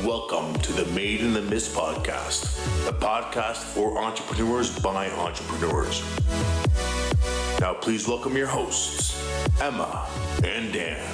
Welcome to the Made in the Mist podcast, a podcast for entrepreneurs by entrepreneurs. Now please welcome your hosts, Emma and Dan.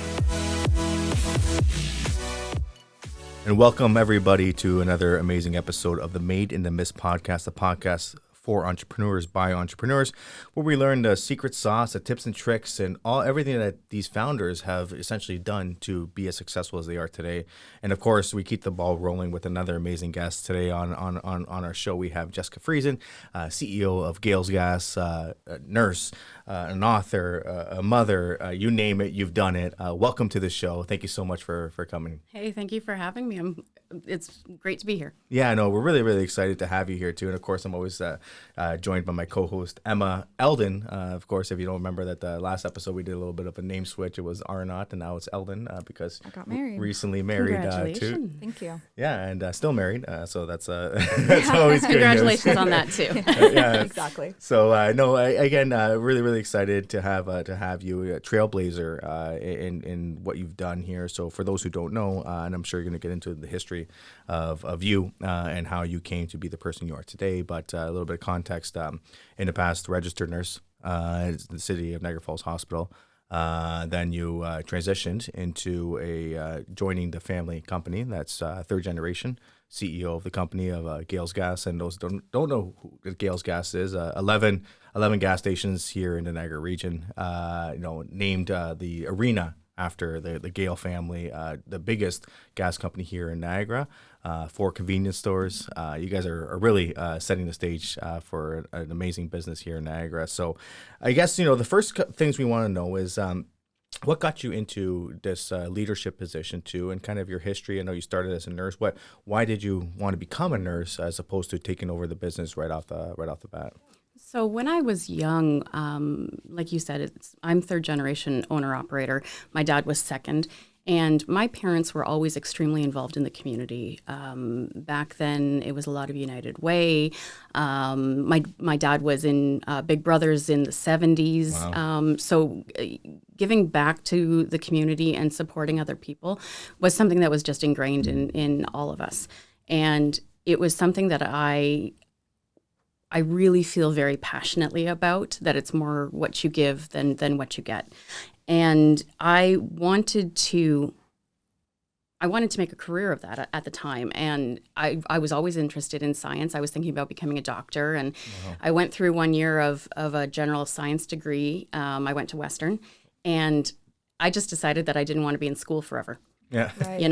And welcome everybody to another amazing episode of the Made in the Mist podcast, a podcast for entrepreneurs by entrepreneurs, where we learn the secret sauce, the tips and tricks, and everything that these founders have essentially done to be as successful as they are today. And of course, we keep the ball rolling with another amazing guest today on our show. We have Jessica Friesen, CEO of Gales Gas, a nurse, an author, a mother, you name it, you've done it. Welcome to the show. Thank you so much for coming. Hey, thank you for having me. It's great to be here. Yeah, no, we're really, really excited to have you here too. And of course, I'm always joined by my co-host, Emma Eldon. Of course, if you don't remember that the last episode, we did a little bit of a name switch. It was Arnott and now it's Eldon because I got married. Recently married too. Thank you. Yeah, and still married. So that's that's always good. Congratulations on that too. Yeah, exactly. So again, really, really excited to have you, a trailblazer in what you've done here. So for those who don't know, and I'm sure you're going to get into the history of you and how you came to be the person you are today, but a little bit of context. In the past, registered nurse in the city of Niagara Falls Hospital. Then you transitioned into joining the family company. That's third generation CEO of the company of Gales Gas. And those don't know who Gales Gas is. 11 gas stations here in the Niagara region. Named the arena after the Gale family, the biggest gas company here in Niagara, 4 convenience stores. You guys are really setting the stage for an amazing business here in Niagara. So I guess, the first things we want to know is what got you into this leadership position too, and kind of your history. I know you started as a nurse. Why did you want to become a nurse as opposed to taking over the business right off the bat? So when I was young, like you said, I'm third generation owner operator. My dad was second, and my parents were always extremely involved in the community. Back then, it was a lot of United Way. My dad was in Big Brothers in the 70s. Wow. So giving back to the community and supporting other people was something that was just ingrained in all of us. And it was something that I really feel very passionately about, that it's more what you give than what you get. And I wanted to make a career of that at the time. And I was always interested in science. I was thinking about becoming a doctor. And I went through 1 year of a general science degree. I went to Western. And I just decided that I didn't want to be in school forever. Yeah. Right.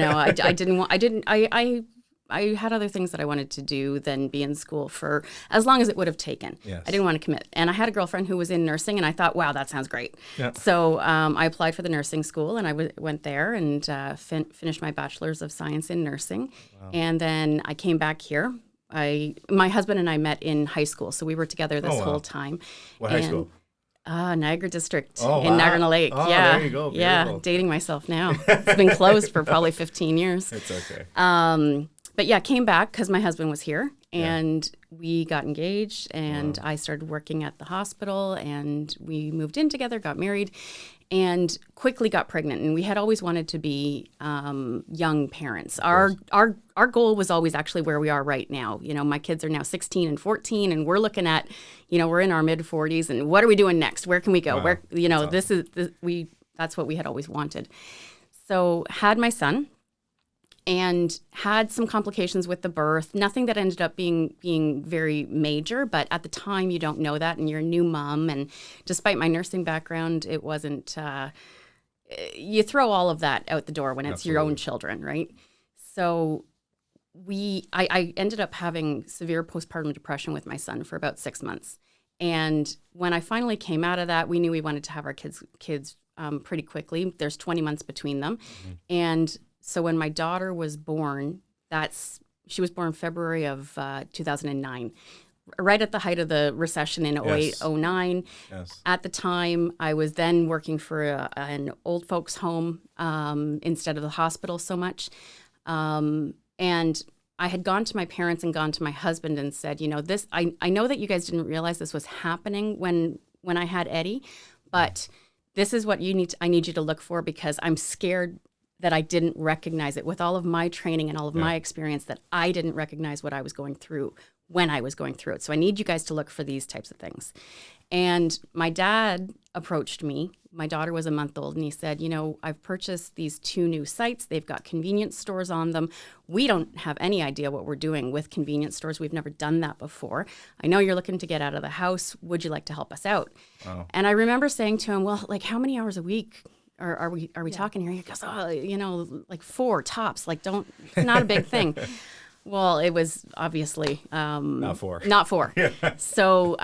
I had other things that I wanted to do than be in school for as long as it would have taken. Yes. I didn't want to commit. And I had a girlfriend who was in nursing, and I thought, wow, that sounds great. Yeah. So I applied for the nursing school, and I went there and finished my bachelor's of science in nursing. Wow. And then I came back here. My husband and I met in high school, so we were together this whole time. What high school? Niagara District in wow. Niagara-on-the-Lake. Oh, yeah. There you go. Beautiful. Yeah, dating myself now. It's been closed for probably 15 years. It's okay. But yeah, came back because my husband was here, and we got engaged, and I started working at the hospital, and we moved in together, got married, and quickly got pregnant. And we had always wanted to be young parents. Our goal was always actually where we are right now. My kids are now 16 and 14, and we're looking at, we're in our mid 40s, and what are we doing next? Where can we go? Wow. Where, that's what we had always wanted. So had my son. And had some complications with the birth, nothing that ended up being very major, but at the time you don't know that, and you're a new mom, and despite my nursing background, it wasn't, you throw all of that out the door when it's your own children, right? So I ended up having severe postpartum depression with my son for about 6 months. And when I finally came out of that, we knew we wanted to have our kids pretty quickly. There's 20 months between them. Mm-hmm. And so when my daughter was born, she was born February of 2009, right at the height of the recession in 08, 09. Yes. At the time, I was then working for an old folks home instead of the hospital so much. And I had gone to my parents and gone to my husband and said, I know that you guys didn't realize this was happening when I had Eddie, but this is what I need you to look for, because I'm scared that I didn't recognize it with all of my training and all of my experience, that I didn't recognize what I was going through when I was going through it. So I need you guys to look for these types of things. And my dad approached me. My daughter was a month old, and he said, I've purchased these 2 new sites. They've got convenience stores on them. We don't have any idea what we're doing with convenience stores. We've never done that before. I know you're looking to get out of the house. Would you like to help us out? Wow. And I remember saying to him, well, like, how many hours a week are we talking here? He goes, like 4 tops. Like, not a big thing. Well, it was obviously not 4. Not 4. Yeah. So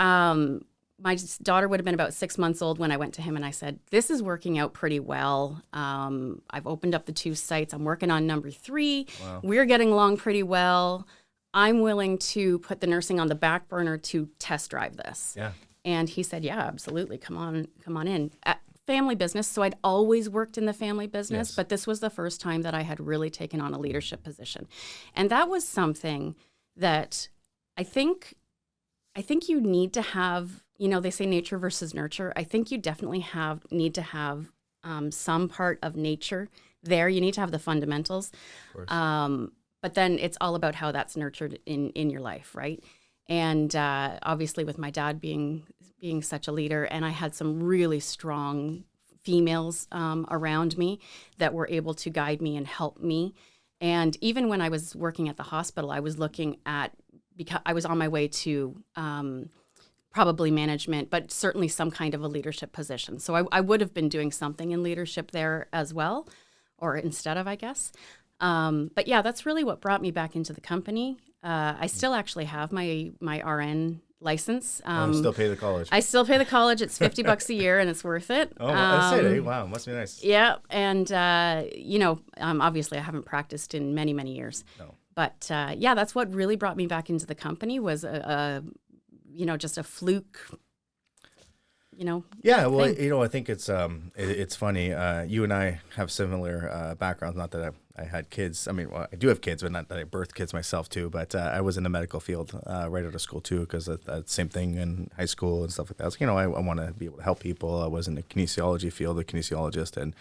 my daughter would have been about 6 months old when I went to him and I said, this is working out pretty well. I've opened up the 2 sites. I'm working on number 3. Wow. We're getting along pretty well. I'm willing to put the nursing on the back burner to test drive this. Yeah. And he said, yeah, absolutely. Come on in. Family business. So I'd always worked in the family business, but this was the first time that I had really taken on a leadership position. And that was something that I think you need to have, they say nature versus nurture. I think you definitely need to have some part of nature there. You need to have the fundamentals. But then it's all about how that's nurtured in your life, right? And obviously with my dad being such a leader, and I had some really strong females around me that were able to guide me and help me. And even when I was working at the hospital, I was looking at, because I was on my way to probably management, but certainly some kind of a leadership position. So I would have been doing something in leadership there as well, or instead of, I guess. But yeah, that's really what brought me back into the company. I still actually have my RN license. Still pay the college. I still pay the college. It's $50 a year, and it's worth it. Oh, that's it. Wow, must be nice. Yeah, and obviously I haven't practiced in many, many years. No. But yeah, that's what really brought me back into the company was just a fluke. Yeah, well, thing. I think it's funny. You and I have similar backgrounds. Not that I had kids. I mean, well, I do have kids, but not that I birthed kids myself too. But I was in the medical field right out of school too, because same thing in high school and stuff like that. So, I want to be able to help people. I was in the kinesiology field, a kinesiologist, and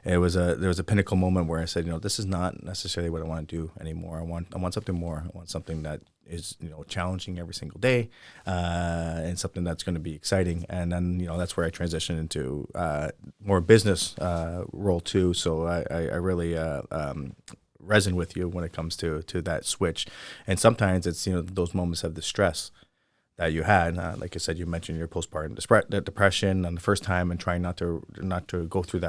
there was a pinnacle moment where I said, this is not necessarily what I want to do anymore. I want something more. I want something that is challenging every single day, and something that's going to be exciting. And then that's where I transitioned into more business role too. So I really resonate with you when it comes to that switch. And sometimes it's those moments of the stress that you had. Like I said, you mentioned your postpartum depression on the first time, and trying not to go through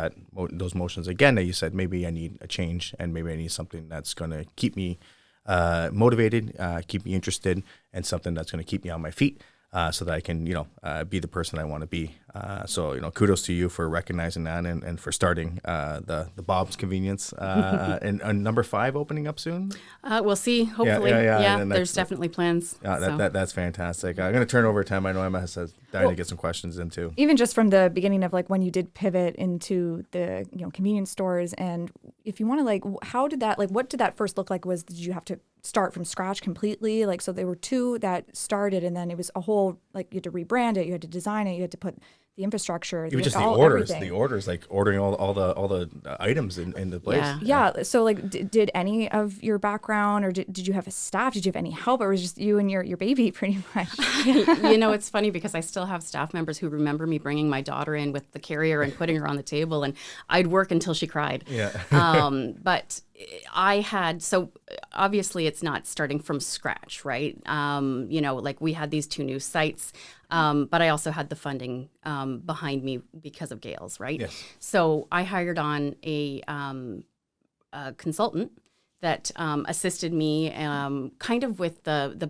those motions again. That you said maybe I need a change, and maybe I need something that's going to keep me motivated, keep me interested, and something that's going to keep me on my feet, so that I can, be the person I want to be. So, kudos to you for recognizing that and for starting the Bob's Convenience and number 5 opening up soon. We'll see. Hopefully, yeah. There's definitely plans. That's fantastic. I'm going to turn over to Emma. I know Emma has dying to get some questions in too. Even just from the beginning of when you did pivot into the convenience stores, and if you want to how did that what did that first look like? Did you have to start from scratch completely? So there were 2 that started, and then it was a whole you had to rebrand it, you had to design it, you had to put the infrastructure. Even just the orders, ordering all the items in the place. Yeah. So did any of your background, or did you have a staff? Did you have any help, or was it just you and your baby pretty much? It's funny because I still have staff members who remember me bringing my daughter in with the carrier and putting her on the table, and I'd work until she cried. Yeah. But I had, so obviously it's not starting from scratch, right? We had these 2 new sites, but I also had the funding behind me because of Gales, right? Yes. So I hired on a consultant that assisted me kind of with the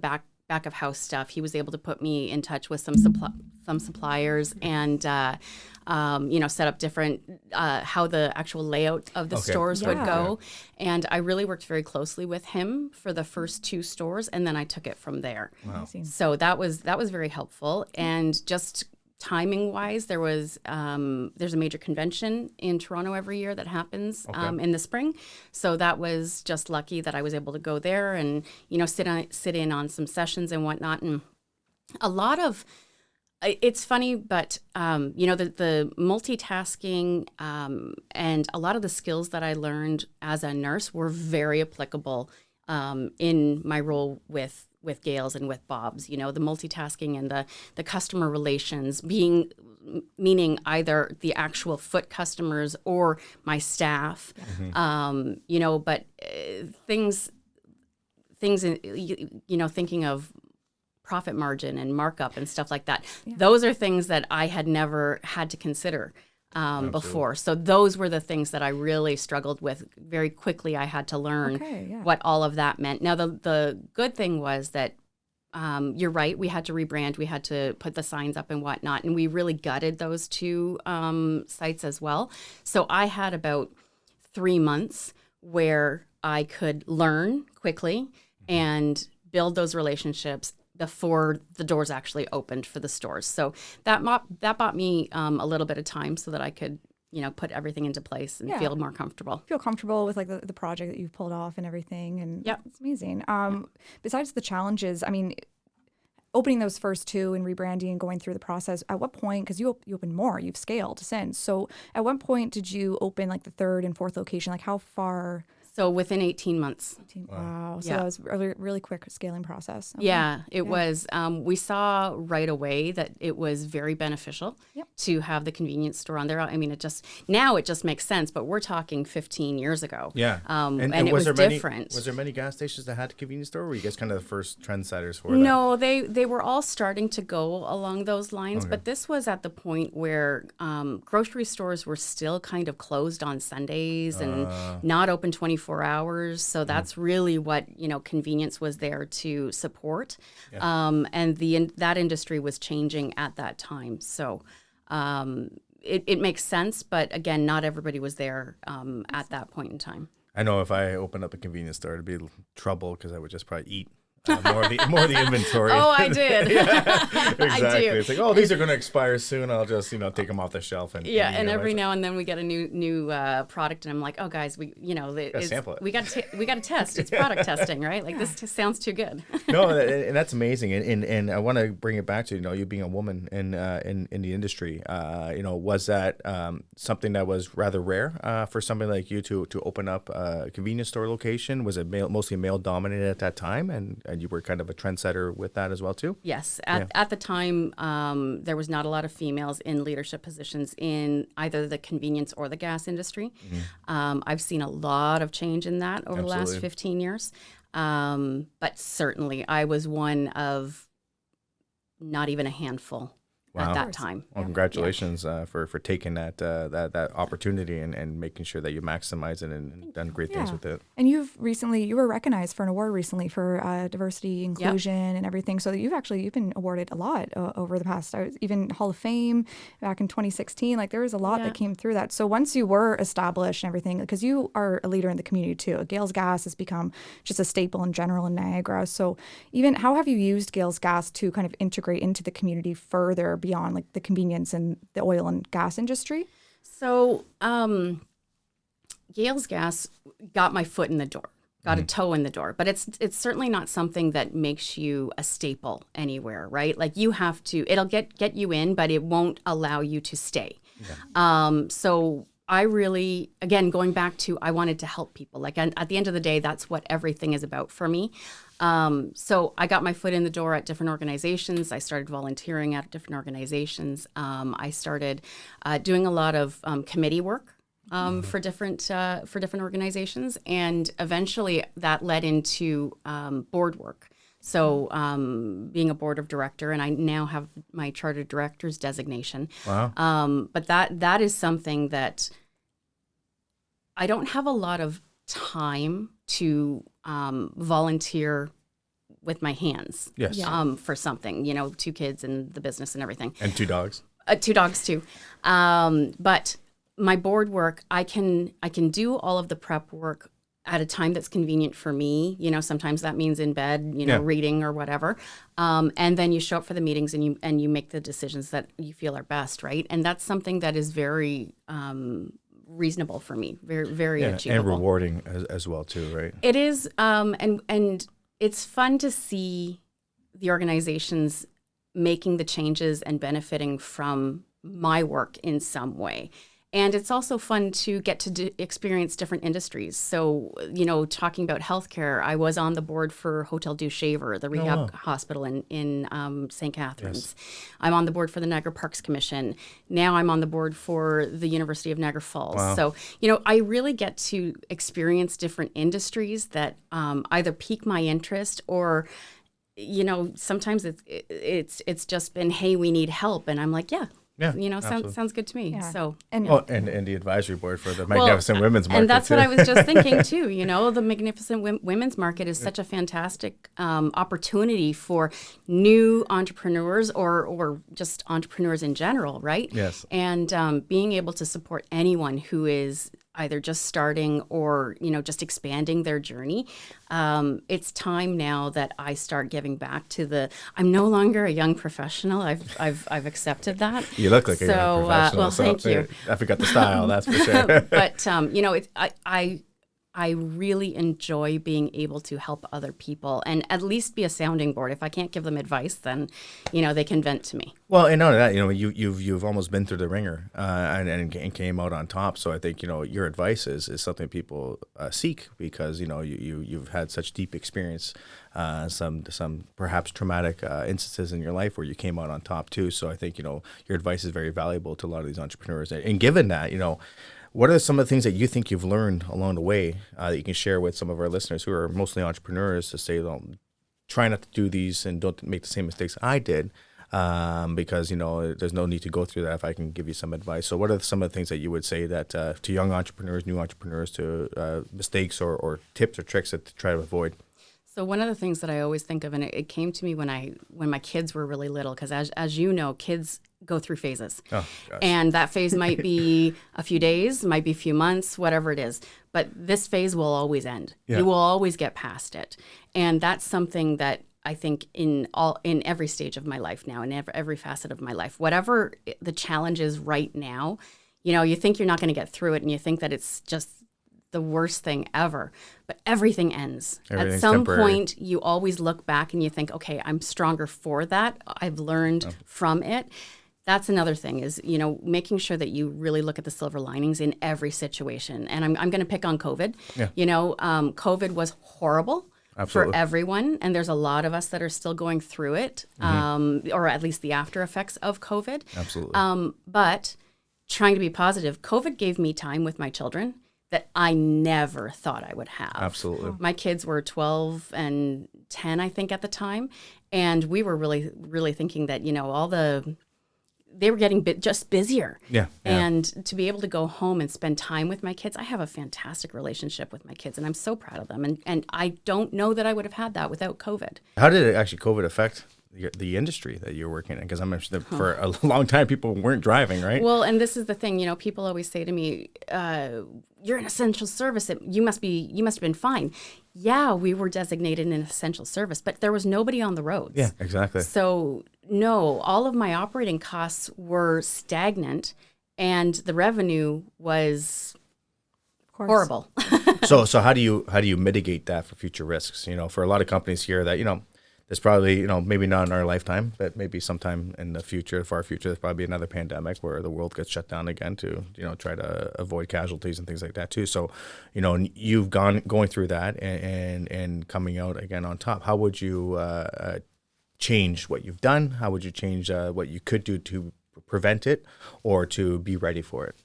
back of house stuff. He was able to put me in touch with some suppliers and set up different how the actual layout of the stores would go. And I really worked very closely with him for the first 2 stores, and then I took it from there. Wow. So that was very helpful. And just timing wise, there's a major convention in Toronto every year that happens in the spring. So that was just lucky that I was able to go there and sit in on some sessions and whatnot. And a lot of It's funny, but the multitasking and a lot of the skills that I learned as a nurse were very applicable in my role with Gales and with Bob's. The multitasking and the customer relations, meaning either the actual foot customers or my staff. Mm-hmm. But things thinking of profit margin and markup and stuff like that. Yeah. Those are things that I had never had to consider before. So those were the things that I really struggled with. Very quickly, I had to learn what all of that meant. Now, the good thing was that you're right. We had to rebrand. We had to put the signs up and whatnot. And we really gutted those two sites as well. So I had about 3 months where I could learn quickly and build those relationships before the doors actually opened for the stores. So that bought me a little bit of time so that I could, put everything into place and feel more comfortable. Feel comfortable with like the project that you've pulled off and everything. And it's amazing. Besides the challenges, I mean, opening those first two and rebranding and going through the process, at what point, because you opened more, you've scaled since. So at what point did you open like the third and fourth location? Like how far? So within 18 months. Wow. So that was a really quick scaling process. Okay. Yeah, it was. We saw right away that it was very beneficial to have the convenience store on there. I mean, it just makes sense, but we're talking 15 years ago. Yeah. And it was different. Was there many gas stations that had a convenience store, or were you guys kind of the first trendsetters for that? No, they were all starting to go along those lines, but this was at the point where grocery stores were still kind of closed on Sundays and not open 24 hours. So that's really what, convenience was there to support. Yeah. And that industry was changing at that time. So it makes sense. But again, not everybody was there at that point in time. I know if I opened up a convenience store, it'd be trouble because I would just probably eat more of the inventory. Oh, I did. Exactly. I do. It's like, these are going to expire soon. I'll just, take them off the shelf. And every now and then we get a new product, and I'm like, oh, guys, we sample it. We got to test. It's product testing, right? Like this sounds too good. No, and that's amazing. And I want to bring it back to you being a woman in the industry. Was that something that was rather rare for somebody like you to open up a convenience store location? Was it mostly male dominated at that time, and you were kind of a trendsetter with that as well too? Yes. At the time, there was not a lot of females in leadership positions in either the convenience or the gas industry. Mm-hmm. I've seen a lot of change in that over the last 15 years. But certainly I was one of not even a handful at that time. Well, congratulations for taking that opportunity and making sure that you maximize it and done great things with it. And you were recognized for an award recently for diversity, inclusion, and everything. So you've been awarded a lot over the past, even Hall of Fame back in 2016. Like there was a lot that came through that. So once you were established and everything, because you are a leader in the community too, Gales Gas has become just a staple in general in Niagara. So even how have you used Gales Gas to kind of integrate into the community further beyond like the convenience and the oil and gas industry? So Gales Gas got my foot in the door, got a toe in the door, but it's certainly not something that makes you a staple anywhere, right? Like you have to, it'll get you in, but it won't allow you to stay. Yeah. So I really, again, going back to, I wanted to help people. Like at the end of the day, that's what everything is about for me. So I got my foot in the door at different organizations. I started volunteering at different organizations. I started doing a lot of committee work for different organizations, and eventually that led into board work. So being a board of director, and I now have my chartered director's designation. Wow. But that is something that I don't have a lot of time to volunteer with my hands. Yes. For something, 2 kids and the business and everything. And 2 dogs. 2 dogs too. But my board work, I can do all of the prep work at a time that's convenient for me. Sometimes that means in bed, reading or whatever. And then you show up for the meetings and you make the decisions that you feel are best, right? And that's something that is very reasonable for me, very, very achievable. And rewarding as well too, right? It is, and it's fun to see the organizations making the changes and benefiting from my work in some way. And it's also fun to get to experience different industries. So, talking about healthcare, I was on the board for Hotel du Shaver, the rehab hospital in St. Catharines. Yes. I'm on the board for the Niagara Parks Commission. Now I'm on the board for the University of Niagara Falls. Wow. So, I really get to experience different industries that either pique my interest or, sometimes it's just been, hey, we need help. And I'm like, yeah. Yeah, sounds good to me. Yeah. So, and the advisory board for the Magnificent Women's Market. And that's what I was just thinking too. The Magnificent Women's Market is such a fantastic opportunity for new entrepreneurs or just entrepreneurs in general, right? Yes. And being able to support anyone who is either just starting or, just expanding their journey. It's time now that I start giving back to I'm no longer a young professional. I've accepted that. You look like a young professional. Well, thank you. I forgot the style, that's for sure. But, I really enjoy being able to help other people and at least be a sounding board. If I can't give them advice, then, they can vent to me. Well, and not only that, you've almost been through the ringer and came out on top. So I think, your advice is something people seek because, you've had such deep experience, some perhaps traumatic instances in your life where you came out on top too. So I think, your advice is very valuable to a lot of these entrepreneurs. And given that, what are some of the things that you think you've learned along the way that you can share with some of our listeners who are mostly entrepreneurs to say, try not to do these and don't make the same mistakes I did because, there's no need to go through that if I can give you some advice. So what are some of the things that you would say that to young entrepreneurs, new entrepreneurs, to mistakes or tips or tricks to try to avoid? So one of the things that I always think of, and it came to me when my kids were really little, because as you know, kids go through phases. Oh, gosh. And that phase might be a few days, might be a few months, whatever it is. But this phase will always end. Yeah. You will always get past it. And that's something that I think in every stage of my life now, in every facet of my life, whatever the challenge is right now, you think you're not going to get through it and you think that it's just the worst thing ever, but everything ends. At some point, you always look back and you think, okay, I'm stronger for that. I've learned from it. That's another thing is, making sure that you really look at the silver linings in every situation. And I'm going to pick on COVID. Yeah. COVID was horrible. Absolutely. For everyone. And there's a lot of us that are still going through it, or at least the after effects of COVID. Absolutely. But trying to be positive, COVID gave me time with my children that I never thought I would have. Absolutely. My kids were 12 and 10, I think, at the time. And we were really, really thinking that, they were getting just busier. Yeah. And to be able to go home and spend time with my kids, I have a fantastic relationship with my kids, and I'm so proud of them. And I don't know that I would have had that without COVID. How did COVID affect the industry that you're working in? Because I'm sure that for a long time, people weren't driving, right? Well, and this is the thing, people always say to me, you're an essential service. You must have been fine. Yeah, we were designated an essential service, but there was nobody on the roads. Yeah, exactly. So no, all of my operating costs were stagnant and the revenue was horrible. So how do you mitigate that for future risks? For a lot of companies here that, there's probably, maybe not in our lifetime, but maybe sometime in the future, far future, there's probably another pandemic where the world gets shut down again to, try to avoid casualties and things like that too. So, you've going through that and coming out again on top. How would you change what you've done? How would you change what you could do to prevent it or to be ready for it?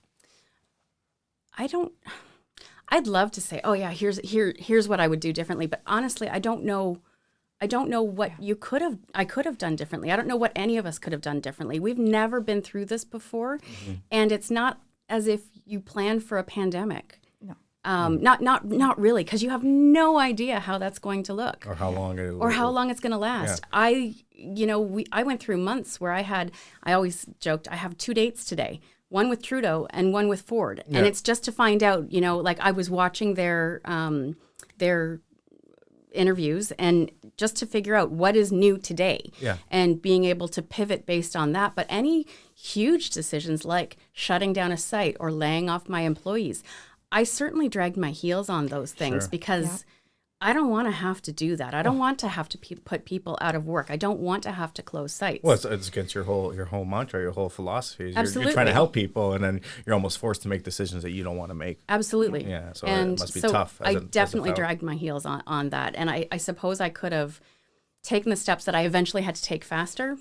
I'd love to say, oh yeah, here's what I would do differently. But honestly, I don't know what I could have done differently. I don't know what any of us could have done differently. We've never been through this before. Mm-hmm. And it's not as if you plan for a pandemic. No. Not really, because you have no idea how that's going to look. Or how long it's going to last. Yeah. I went through months where I always joked, I have 2 dates today. One with Trudeau and one with Ford. Yeah. And it's just to find out, I was watching their interviews and just to figure out what is new today. Yeah. And being able to pivot based on that. But any huge decisions like shutting down a site or laying off my employees, I certainly dragged my heels on those things because I don't want to have to do that. I don't want to have to put people out of work. I don't want to have to close sites. Well, it's against your whole mantra, your whole philosophy. Absolutely. You're trying to help people, and then you're almost forced to make decisions that you don't want to make. Absolutely. Yeah, so and it must be so tough. I definitely dragged my heels on that. And I suppose I could have taken the steps that I eventually had to take faster,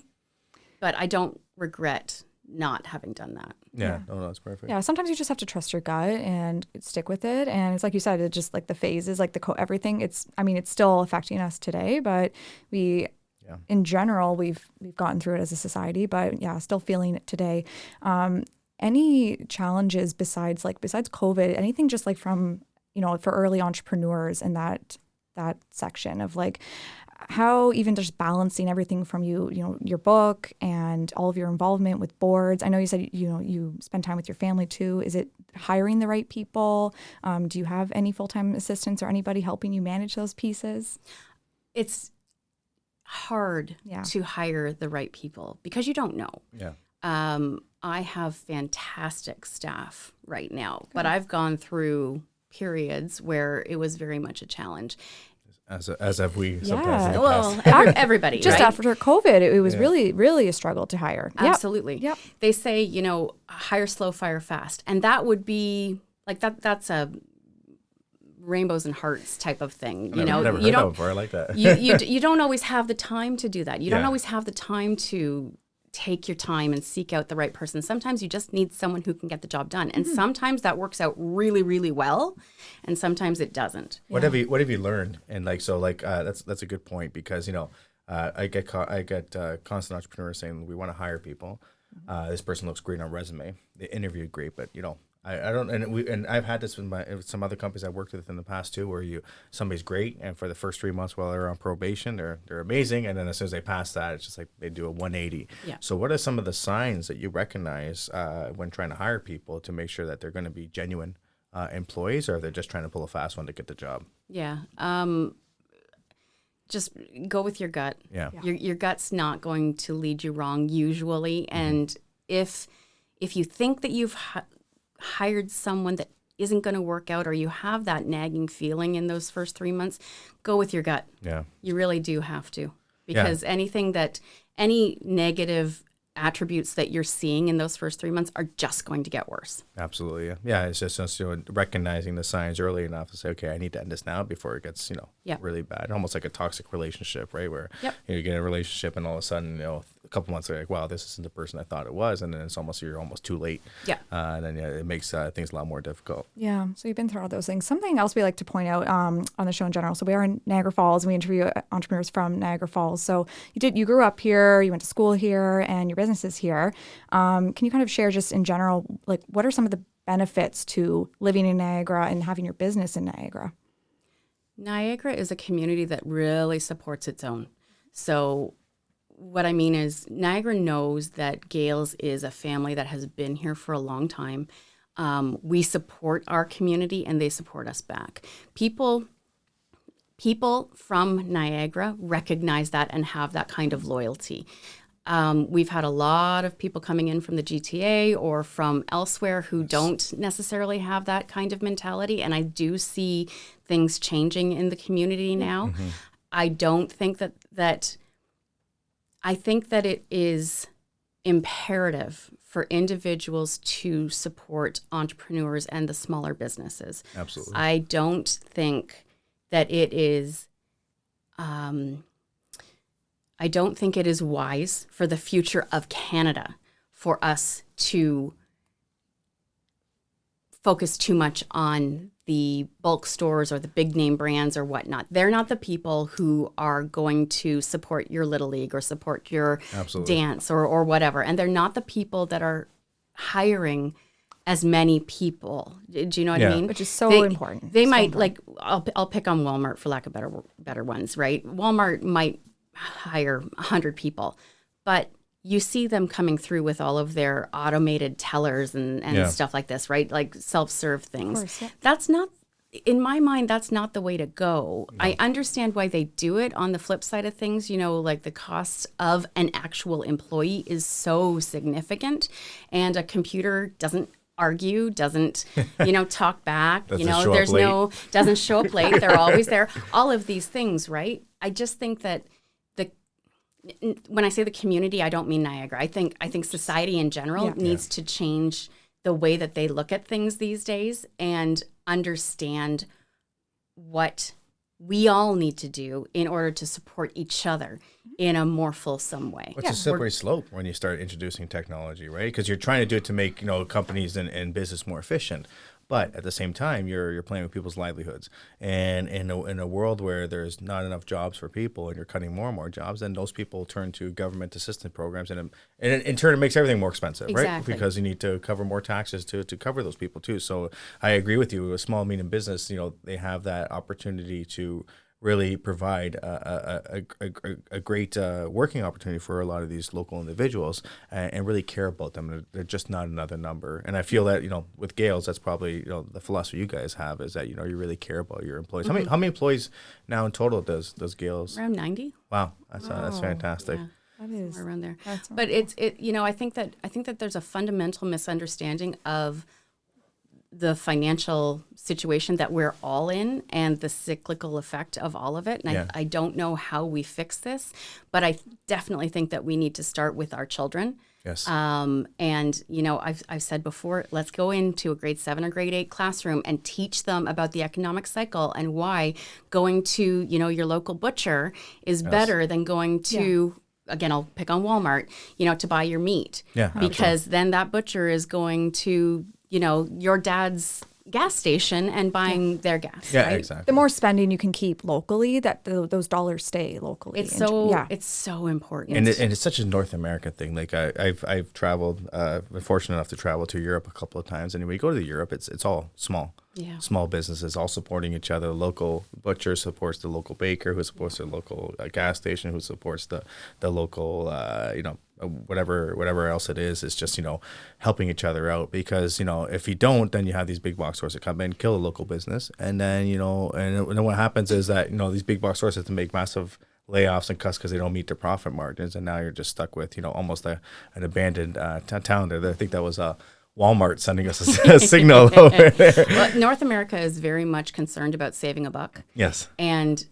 but I don't regret not having done that. Yeah. No, that's perfect. Yeah, sometimes you just have to trust your gut and stick with it. And it's like you said, it's just like the phases, like everything. It's still affecting us today, but in general, we've gotten through it as a society. But yeah, still feeling it today. Any challenges besides COVID? Anything just like from for early entrepreneurs in that section of like, how even just balancing everything from your book and all of your involvement with boards. I know you said you spend time with your family too. Is it hiring the right people? Do you have any full-time assistants or anybody helping you manage those pieces? It's hard to hire the right people because you don't know. Yeah. I have fantastic staff right now, but I've gone through periods where it was very much a challenge. As have we sometimes in the well, past. everybody. Just right? after COVID, it was really, really a struggle to hire. Absolutely. Yep. They say, hire slow, fire fast. And that would be like that's a rainbows and hearts type of thing. Never heard that before. I like that. you don't always have the time to do that. You don't always have the time to take your time and seek out the right person. Sometimes you just need someone who can get the job done. And sometimes that works out really, really well. And sometimes it doesn't. What have you learned? And that's a good point because, I get constant entrepreneurs saying we want to hire people. This person looks great on resume. They interviewed great, but I don't, and I've had this with some other companies I've worked with in the past too, where somebody's great, and for the first 3 months while they're on probation, they're amazing, and then as soon as they pass that, it's just like they do a 180. Yeah. So what are some of the signs that you recognize when trying to hire people to make sure that they're going to be genuine employees, or they're just trying to pull a fast one to get the job? Yeah. Just go with your gut. Yeah. Your gut's not going to lead you wrong usually, and if you think that you've hired someone that isn't going to work out, or you have that nagging feeling in those first 3 months, go with your gut. Yeah. You really do have to, because any negative attributes that you're seeing in those first 3 months are just going to get worse. Absolutely. Yeah. It's just recognizing the signs early enough to say, okay, I need to end this now before it gets, really bad. Almost like a toxic relationship, right? Where you get a relationship and all of a sudden, a couple months later, like, wow, this isn't the person I thought it was. And then you're almost too late. Yeah. And then it makes things a lot more difficult. Yeah. So you've been through all those things. Something else we like to point out on the show in general. So we are in Niagara Falls, and we interview entrepreneurs from Niagara Falls. So you grew up here, you went to school here, and your business is here. Can you kind of share just in general, like, what are some of the benefits to living in Niagara and having your business in Niagara? Niagara is a community that really supports its own. So what I mean is Niagara knows that Gales is a family that has been here for a long time. We support our community, and they support us back. People from Niagara recognize that and have that kind of loyalty. We've had a lot of people coming in from the GTA or from elsewhere who don't necessarily have that kind of mentality, and I do see things changing in the community now. Mm-hmm. I don't think that I think that it is imperative for individuals to support entrepreneurs and the smaller businesses. Absolutely. I don't think that it is wise for the future of Canada for us to focus too much on the bulk stores or the big name brands or whatnot. They're not the people who are going to support your Little League or support your dance or whatever. And they're not the people that are hiring as many people. Do you know what I mean? Which is so important. They might, like, I'll pick on Walmart for lack of better ones, right? Walmart might hire 100 people, but you see them coming through with all of their automated tellers and stuff like this, right? Like self-serve things. Of course, yeah. That's not, in my mind, that's not the way to go. No. I understand why they do it. On the flip side of things, like the cost of an actual employee is so significant, and a computer doesn't argue, doesn't, talk back, Doesn't show up there's late. doesn't show up late. They're always there. All of these things, right? I just think that when I say the community, I don't mean Niagara. I think society in general needs to change the way that they look at things these days and understand what we all need to do in order to support each other in a more fulsome way. It's a slippery slope when you start introducing technology, right? Because you're trying to do it to make companies and business more efficient, but at the same time, you're playing with people's livelihoods. And in a world where there's not enough jobs for people, and you're cutting more and more jobs, then those people turn to government assistance programs, and in turn, it makes everything more expensive, right? Because you need to cover more taxes to cover those people too. So I agree with you. A small, medium business, they have that opportunity to really provide a great working opportunity for a lot of these local individuals and really care about them. They're just not another number. And I feel that, with Gales, that's probably, the philosophy you guys have is that, you really care about your employees. Mm-hmm. How many employees now in total does Gales? Around 90. Wow. That's fantastic. Yeah. That is Around there. That's But I think that there's a fundamental misunderstanding of the financial situation that we're all in and the cyclical effect of all of it. And I don't know how we fix this, but I definitely think that we need to start with our children. Yes. And, I've said before, let's go into a grade 7 or grade 8 classroom and teach them about the economic cycle and why going to, your local butcher is better than going to, again, I'll pick on Walmart, to buy your meat. Yeah, because then that butcher is going to, your dad's gas station and buying their gas. Yeah, right? exactly. the more spending you can keep locally, that those dollars stay locally. It's so important. And it's such a North America thing. Like I've traveled, been fortunate enough to travel to Europe a couple of times. And when you go to Europe, it's all small. Yeah. Small businesses all supporting each other. The local butcher supports the local baker, who supports the local gas station, who supports the local, whatever else it is. It's just, helping each other out, because, if you don't, then you have these big box stores that come in, kill a local business. And then, and then what happens is that, these big box stores have to make massive layoffs and cuts because they don't meet their profit margins. And now you're just stuck with, almost an abandoned town there. I think that was Walmart sending us a signal over there. Well, North America is very much concerned about saving a buck. Yes. And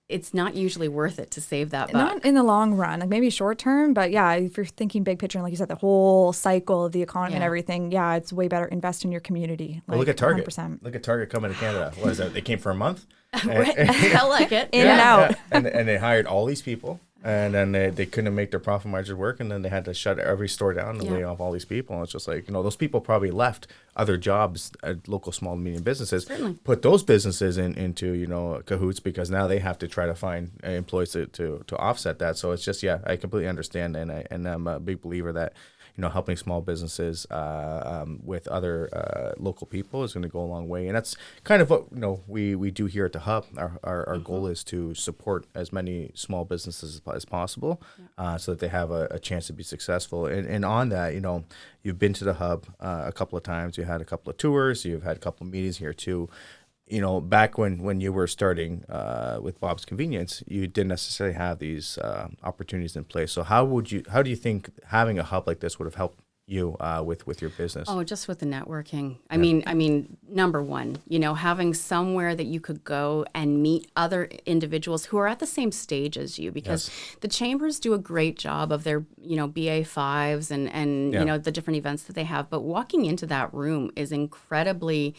it's not usually worth it to save that buck. Not in the long run, like maybe short term, but if you're thinking big picture, and like you said, the whole cycle of the economy and everything, it's way better invest in your community. Well, look at Target. 100%. Look at Target coming to Canada. What is that? They came for a month? Felt like it. In and out. And they hired all these people. And then they couldn't make their profit margins work, and then they had to shut every store down and lay off all these people. And it's just like, those people probably left other jobs at local small and medium businesses, put those businesses into, cahoots, because now they have to try to find employees to offset that. So it's just, I completely understand. And I'm a big believer that, helping small businesses with other local people is going to go a long way. And that's kind of what we do here at the Hub. Our goal is to support as many small businesses as possible, so that they have a chance to be successful. And on that, you've been to the Hub a couple of times. You had a couple of tours. You've had a couple of meetings here too. Back when you were starting with Bob's Convenience, you didn't necessarily have these opportunities in place. So how do you think having a hub like this would have helped you with your business? Oh, just with the networking. I mean, number one, having somewhere that you could go and meet other individuals who are at the same stage as you, because the chambers do a great job of their, BA5s and the different events that they have. But walking into that room is incredibly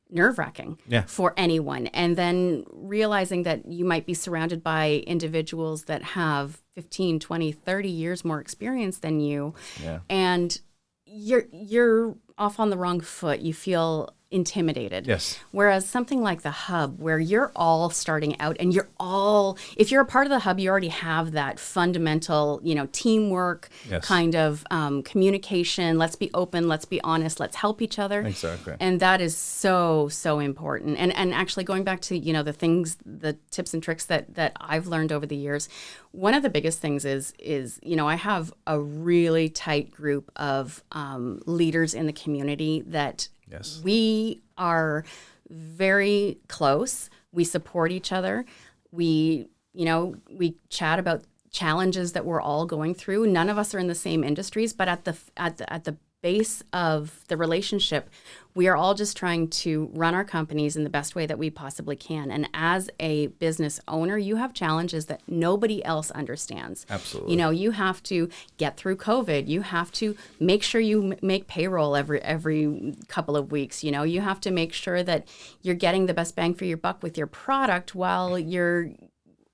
nerve-wracking for anyone. And then realizing that you might be surrounded by individuals that have 15, 20, 30 years more experience than you. Yeah. And you're off on the wrong foot. You feel intimidated. Yes. Whereas something like the Hub, where you're all starting out and if you're a part of the Hub, you already have that fundamental, teamwork kind of communication. Let's be open. Let's be honest. Let's help each other. Exactly. And that is so, so important. And actually going back to, the tips and tricks that I've learned over the years, one of the biggest things is I have a really tight group of leaders in the community that we are very close. We support each other. We chat about challenges that we're all going through. None of us are in the same industries, but at the base of the relationship, we are all just trying to run our companies in the best way that we possibly can. And as a business owner, you have challenges that nobody else understands. Absolutely. You know, you have to get through COVID. You have to make sure you make payroll every couple of weeks. You know, you have to make sure that you're getting the best bang for your buck with your product while you're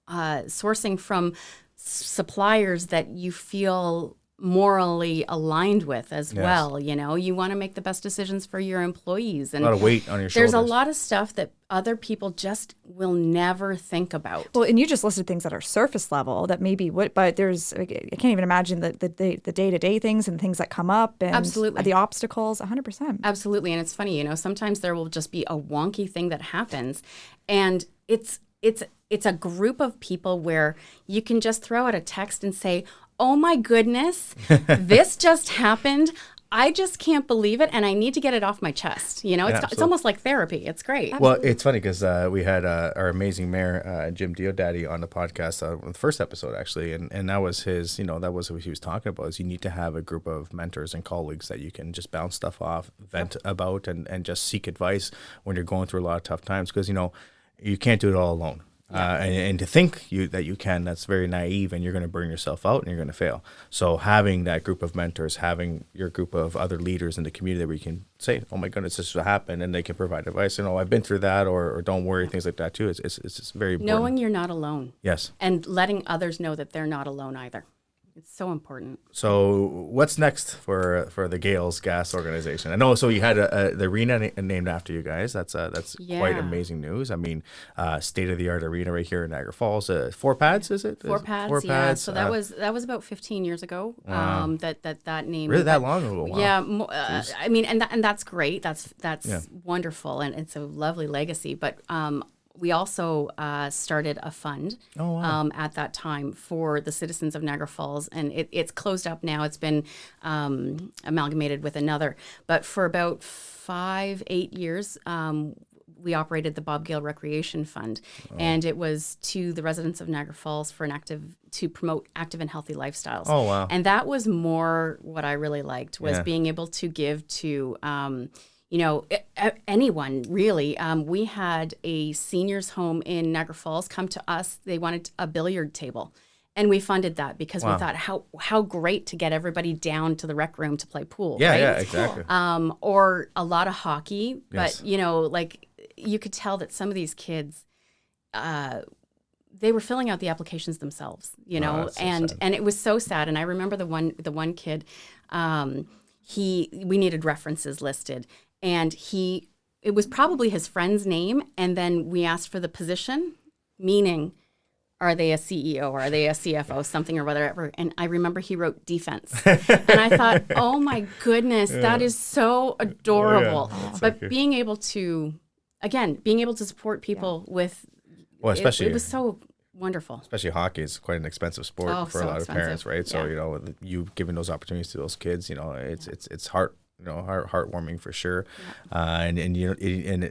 sourcing from suppliers that you feel morally aligned with as well. You know, you want to make the best decisions for your employees. And a lot of weight on your there's shoulders. a lot of stuff that other people just will never think about. Well, and you just listed things that are surface level that maybe would, but there's, I can't even imagine the day-to-day things and things that come up and Absolutely. the obstacles, 100%. Absolutely. And it's funny, you know, sometimes there will just be a wonky thing that happens, and it's a group of people where you can just throw out a text and say, oh my goodness, this just happened. I just can't believe it, and I need to get it off my chest. You know, it's almost like therapy. It's great. Well, it's funny because we had our amazing mayor, Jim Diodati, on the podcast on the first episode, actually, and that was his, you know, that was what he was talking about, is you need to have a group of mentors and colleagues that you can just bounce stuff off, vent about, and just seek advice when you're going through a lot of tough times, because, you know, you can't do it all alone. And to think that you can, that's very naive, and you're going to burn yourself out and you're going to fail. So having that group of mentors, having your group of other leaders in the community where you can say, oh my goodness, this will happen, and they can provide advice, you know, I've been through that, or don't worry, things like that too. It's very important. Knowing you're not alone. Yes. And letting others know that they're not alone either. It's so important. So what's next for the Gales Gas organization? I know, so you had the arena named after you guys. That's quite amazing news. I mean, state-of-the-art arena right here in Niagara Falls. 4 pads, is it? 4 pads, Four yeah. pads. So that was about 15 years ago. That name. Really, that long ago? Wow. Yeah. I mean, and that's great. That's wonderful, and it's a lovely legacy. But we also started a fund at that time for the citizens of Niagara Falls, and it's closed up now. It's been amalgamated with another. But for about 5-8 years, we operated the Bob Gale Recreation Fund, and it was to the residents of Niagara Falls to promote active and healthy lifestyles. Oh, wow. And that was more what I really liked, was being able to give to you know, anyone really. We had a seniors home in Niagara Falls come to us. They wanted a billiard table, and we funded that because we thought how great to get everybody down to the rec room to play pool. Yeah, right? yeah, exactly. Or a lot of hockey, but Yes. you know, like you could tell that some of these kids, they were filling out the applications themselves. You know, that's so and sad. and it was so sad. And I remember the one kid, we needed references listed. And it was probably his friend's name. And then we asked for the position, meaning, are they a CEO? Are they a CFO? Something or whatever. And I remember he wrote defense. And I thought, oh my goodness, that is so adorable. But being able to support people with, especially it was so wonderful. Especially hockey is quite an expensive sport for a lot of parents, right? So, you know, you giving those opportunities to those kids, you know, it's heartwarming for sure. And you know,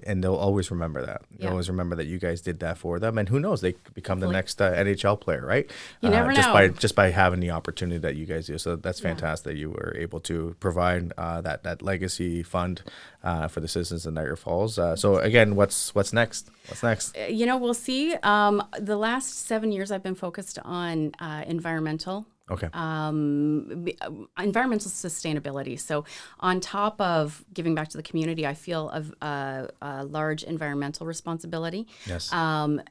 and they'll always remember that. They'll always remember that you guys did that for them. And who knows, they could become the next NHL player, right? You never know. Just by having the opportunity that you guys do. So that's fantastic that you were able to provide that legacy fund for the citizens of Niagara Falls. So again, what's next? What's next? You know, we'll see. The last 7 years I've been focused on environmental. Okay. Environmental sustainability. So on top of giving back to the community, I feel a large environmental responsibility. Yes.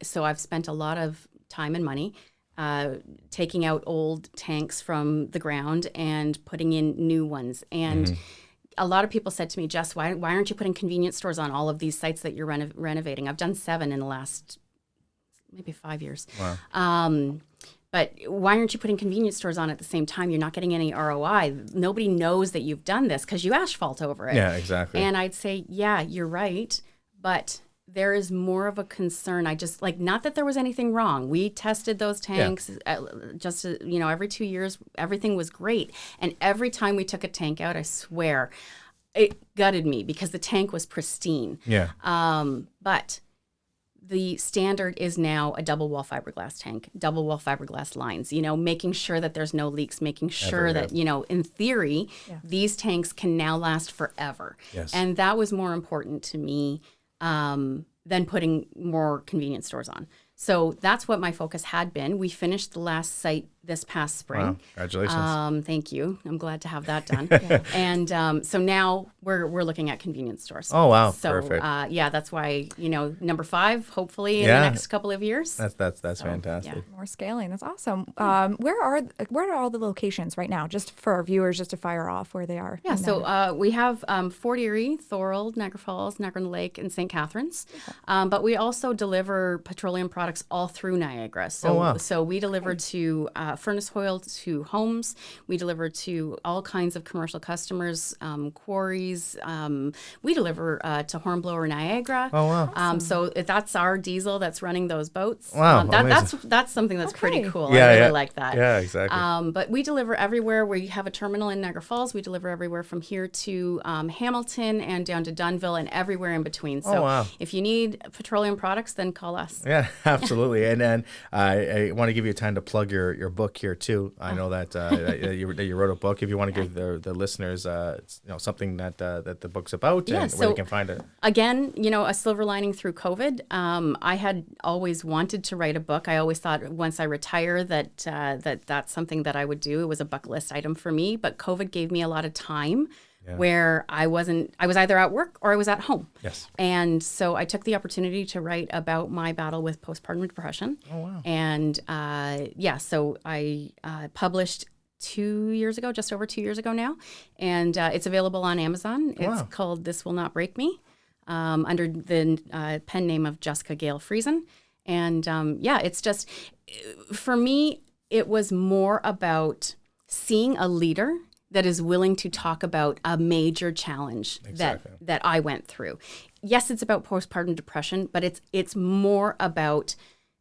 So I've spent a lot of time and money taking out old tanks from the ground and putting in new ones. And a lot of people said to me, Jess, why aren't you putting convenience stores on all of these sites that you're renovating? I've done 7 in the last maybe 5 years. Wow. But why aren't you putting convenience stores on at the same time? You're not getting any ROI. Nobody knows that you've done this because you asphalt over it. Yeah, exactly. And I'd say, yeah, you're right. But there is more of a concern. I just not that there was anything wrong. We tested those tanks just, you know, every 2 years. Everything was great. And every time we took a tank out, I swear, it gutted me because the tank was pristine. Yeah. But the standard is now a double wall fiberglass tank, double wall fiberglass lines, making sure that there's no leaks, making sure that, in theory, these tanks can now last forever. Yes. And that was more important to me than putting more convenience stores on. So that's what my focus had been. We finished the last site this past spring. Wow. Congratulations. Thank you. I'm glad to have that done. And so now we're looking at convenience stores. Oh, wow. So Perfect. that's why, number 5, hopefully in the next couple of years. That's fantastic. Yeah. More scaling. That's awesome. Where are all the locations right now? Just for our viewers, just to fire off where they are. Yeah, so we have Fort Erie, Thorold, Niagara Falls, Niagara-on-the-Lake, and St. Catharines. But we also deliver petroleum products all through Niagara. So, so we deliver to furnace oil to homes. We deliver to all kinds of commercial customers, quarries. We deliver to Hornblower, Niagara. Oh, wow. Awesome. So that's our diesel that's running those boats. Wow, that's something that's pretty cool. Yeah, I really like that. Yeah, exactly. But we deliver everywhere. We have a terminal in Niagara Falls. We deliver everywhere from here to Hamilton and down to Dunnville and everywhere in between. So if you need petroleum products, then call us. Yeah, absolutely. And then I want to give you time to plug your book here too. I know that you wrote a book. If you want to give the listeners something that the book's about and where they can find it. Again, a silver lining through COVID. I had always wanted to write a book. I always thought once I retire that's something that I would do. It was a bucket list item for me, but COVID gave me a lot of time. Where I was either at work or I was at home. Yes. And so I took the opportunity to write about my battle with postpartum depression. Oh, wow. And so I published 2 years ago, just over 2 years ago now. And it's available on Amazon. It's called This Will Not Break Me, under the pen name of Jessica Friesen. And it's just, for me, it was more about seeing a leader that is willing to talk about a major challenge that I went through. Yes, it's about postpartum depression, but it's more about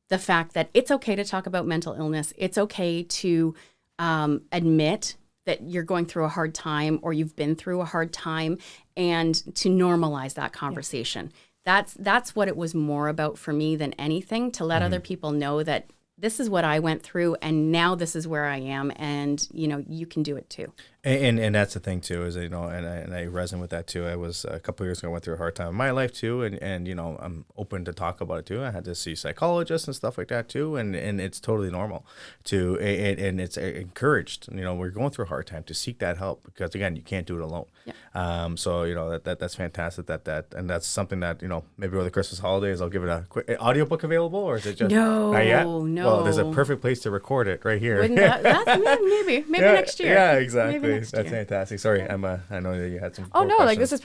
the fact that it's okay to talk about mental illness. It's okay to admit that you're going through a hard time or you've been through a hard time, and to normalize that conversation. That's what it was more about for me than anything, to let other people know that this is what I went through, and now this is where I am, and you can do it too. And that's the thing too, is and I resonate with that too. I was a couple of years ago, I went through a hard time in my life too, and I'm open to talk about it too. I had to see psychologists and stuff like that too, and it's totally normal to and it's encouraged. We're going through a hard time to seek that help, because again, you can't do it alone. Yeah. So that's fantastic and that's something that maybe over the Christmas holidays I'll give it a quick audiobook available, or is it just not yet? No. Well, there's a perfect place to record it right here. Wouldn't that's maybe next year. Yeah, exactly. Maybe That's fantastic. Sorry, Emma. I know that you had some. Oh no, questions. like this is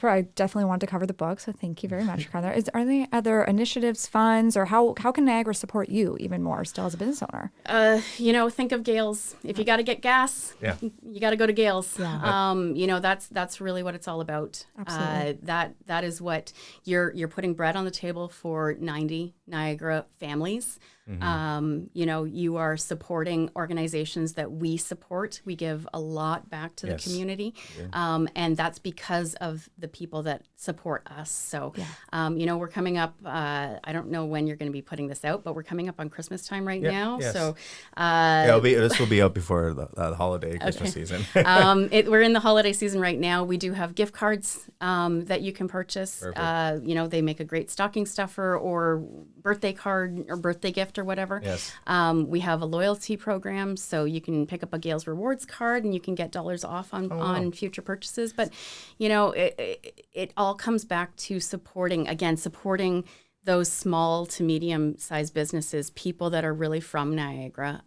I definitely want to cover the book, so thank you very much, Carla. Are there other initiatives, funds, or how can Niagara support you even more still as a business owner? Think of Gales. If you got to get gas, you got to go to Gales. Yeah. That's really what it's all about. Absolutely. That is what you're putting bread on the table for 90 Niagara families. Mm-hmm. You are supporting organizations that we support. We give a lot back to the community. Yeah. And that's because of the people that support us. So, we're coming up, I don't know when you're going to be putting this out, but we're coming up on Christmas time right now. Yes. So, this will be out before the holiday Christmas season. We're in the holiday season right now. We do have gift cards that you can purchase. They make a great stocking stuffer or birthday card or birthday gift or whatever. Yes. We have a loyalty program, so you can pick up a Gales Rewards card and you can get dollars off on future purchases. But, it all comes back to supporting those small to medium-sized businesses, people that are really from Niagara,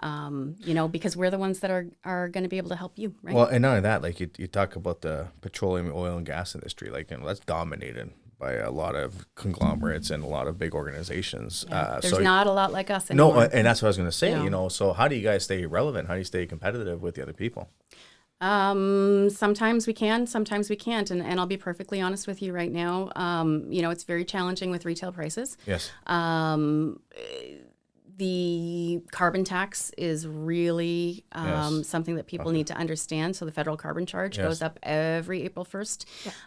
because we're the ones that are going to be able to help you, right? Well, and not only that, like you talk about the petroleum, oil, and gas industry, that's dominated by a lot of conglomerates and a lot of big organizations. There's not a lot like us anymore. No, and that's what I was going to say, so how do you guys stay relevant? How do you stay competitive with the other people? Sometimes we can, sometimes we can't. And I'll be perfectly honest with you right now. It's very challenging with retail prices. Yes. The carbon tax is really something that people need to understand. So the federal carbon charge goes up every April 1st.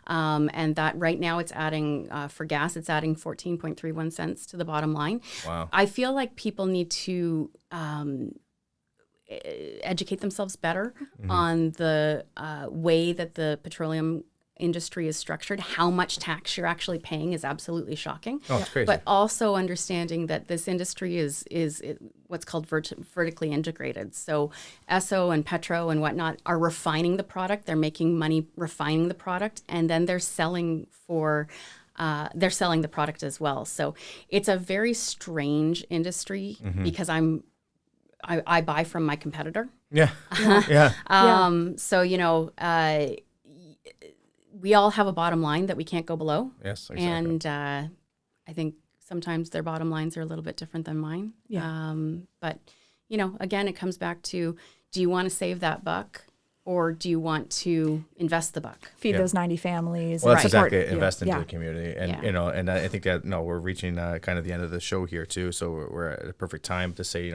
And that right now it's adding, for gas, it's adding 14.31 cents to the bottom line. Wow. I feel like people need to educate themselves better on the way that the petroleum industry is structured. How much tax you're actually paying is absolutely shocking. Oh, it's crazy. But also understanding that this industry is what's called vertically integrated. So Esso and Petro and whatnot are refining the product. They're making money refining the product, and then they're selling the product as well. So it's a very strange industry because I buy from my competitor. Yeah. So, we all have a bottom line that we can't go below. Yes, exactly. And I think sometimes their bottom lines are a little bit different than mine. Yeah. But, again, it comes back to, do you want to save that buck or do you want to invest the buck? Feed those 90 families. Well, that's support, exactly it. Invest into the community. And, Yeah. and I think that, we're reaching kind of the end of the show here too. So we're at a perfect time to say,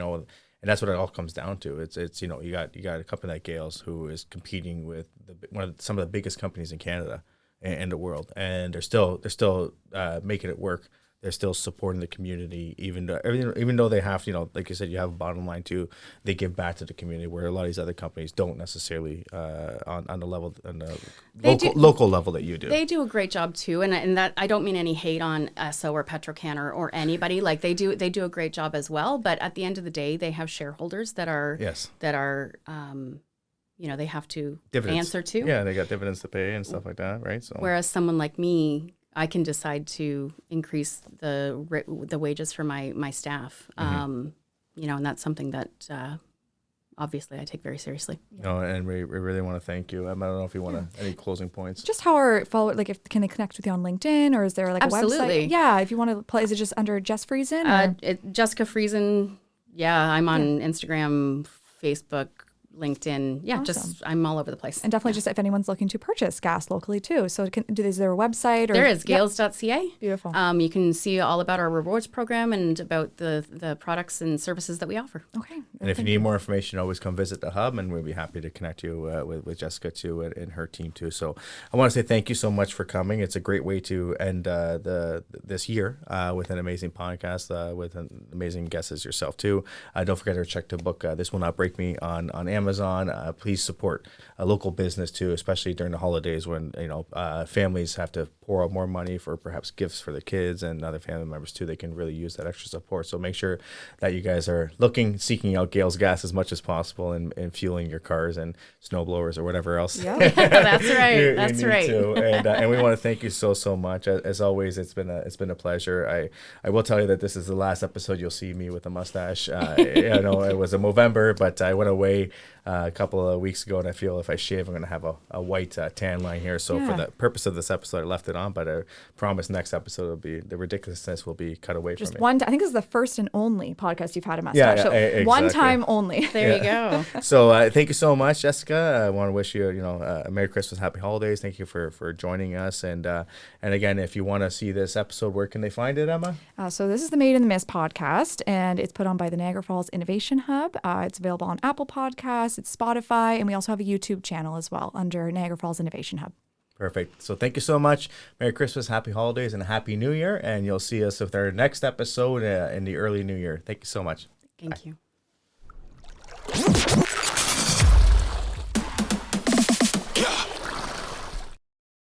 and that's what it all comes down to. It's you got a company like Gales who is competing with some of the biggest companies in Canada and the world, and they're still making it work. They're still supporting the community, even though they have, like you said, you have a bottom line too. They give back to the community where a lot of these other companies don't necessarily on the level, local level that you do. They do a great job too, and that I don't mean any hate on Esso or Petrocan or anybody. Like they do a great job as well. But at the end of the day, they have shareholders that are they have to answer to. Yeah, they got dividends to pay and stuff like that, right? So whereas someone like me, I can decide to increase the wages for my staff, and that's something that obviously I take very seriously. No, and we really want to thank you. I don't know if you want any closing points. Just how our followers, can they connect with you on LinkedIn, or is there like Absolutely. a website? Yeah, if you want to play, is it just under Jess Friesen? Jessica Friesen. Yeah, I'm on Instagram, Facebook, LinkedIn. Yeah, Awesome. I'm all over the place. And definitely just if anyone's looking to purchase gas locally too. So is there a website? Or? There is, gales.ca. Beautiful. You can see all about our rewards program and about the products and services that we offer. Okay. And if you need more information, always come visit the hub, and we'll be happy to connect you with Jessica too and her team too. So I want to say thank you so much for coming. It's a great way to end this year with an amazing podcast with an amazing guest as yourself too. Don't forget to check the book This Will Not Break Me on Amazon. Please support a local business too, especially during the holidays when families have to pour out more money for perhaps gifts for the kids and other family members too. They can really use that extra support. So make sure that you guys are seeking out Gales Gas as much as possible and fueling your cars and snow blowers or whatever else. Yeah, that's right. That's right. And we want to thank you so much. As always, it's been a pleasure. I will tell you that this is the last episode you'll see me with a mustache. It was in November, but I went away a couple of weeks ago, and I feel if I shave, I'm going to have a white tan line here. So for the purpose of this episode, I left it on, but I promise next episode the ridiculousness will be cut away from me. I think this is the first and only podcast you've had a mustache. Exactly. One time only. There you go. So thank you so much, Jessica. I want to wish you, a Merry Christmas, Happy Holidays. Thank you for joining us. And again, if you want to see this episode, where can they find it, Emma? So this is the Made in the Mist podcast, and it's put on by the Niagara Falls Innovation Hub. It's available on Apple Podcasts, it's Spotify, and we also have a YouTube channel as well under Niagara Falls Innovation Hub. Perfect. So thank you so much. Merry Christmas, Happy Holidays, and Happy New Year. And you'll see us with our next episode in the early New Year. Thank you so much. Thank you.